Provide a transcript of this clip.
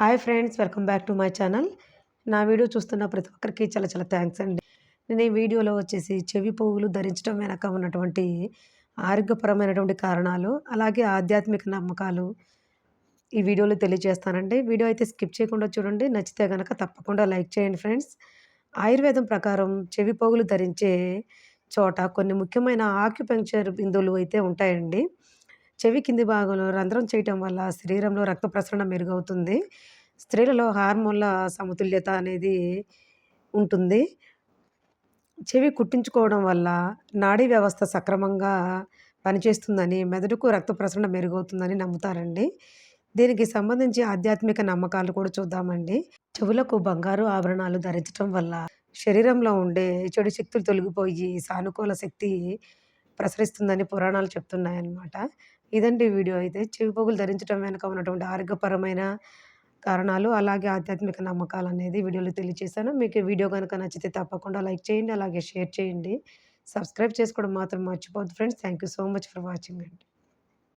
Hi friends, welcome back to my channel. నా video చూస్తున్న ప్రతి ఒక్కరికి చాలా చాలా థ్యాంక్స్ అండి. నేను ఈ వీడియోలో వచ్చేసి చెవి పోగులు ధరించడం వెనక ఉన్నటువంటి ఆరోగ్యపరమైనటువంటి కారణాలు, అలాగే ఆధ్యాత్మిక నమ్మకాలు ఈ వీడియోలో తెలియజేస్తానండి. వీడియో అయితే స్కిప్ చేయకుండా చూడండి. నచ్చితే గనక తప్పకుండా లైక్ చేయండి ఫ్రెండ్స్. ఆయుర్వేదం ప్రకారం చెవి పోగులు ధరించే చోట కొన్ని ముఖ్యమైన ఆక్యుపంక్చర్ బిందువులు అయితే ఉంటాయండి. చెవి కింది భాగంలో రంధ్రం చేయటం వల్ల శరీరంలో రక్త ప్రసరణ మెరుగవుతుంది. స్త్రీలలో హార్మోన్ల సమతుల్యత అనేది ఉంటుంది. చెవి కుట్టించుకోవడం వల్ల నాడీ వ్యవస్థ సక్రమంగా పనిచేస్తుందని, మెదడుకు రక్త ప్రసరణ మెరుగవుతుందని నమ్ముతారండి. దీనికి సంబంధించి ఆధ్యాత్మిక నమ్మకాలు కూడా చూద్దామండి. చెవులకు బంగారు ఆభరణాలు ధరించటం వల్ల శరీరంలో ఉండే చెడు శక్తులు తొలగిపోయి సానుకూల శక్తి ప్రసరిస్తుందని పురాణాలు చెప్తున్నాయన్నమాట. ఇదండి వీడియో అయితే. చెవి పోగులు ధరించడం వెనక ఉన్నటువంటి ఆరోగ్యపరమైన కారణాలు, అలాగే ఆధ్యాత్మిక నమ్మకాలనేది వీడియోలో తెలియజేశాను. మీకు ఈ వీడియో గనుక నచ్చితే తప్పకుండా లైక్ చేయండి. అలాగే షేర్ చేయండి. సబ్స్క్రైబ్ చేసుకోవడం మాత్రం మర్చిపోవద్దు friends. Thank you so much for watching అండి.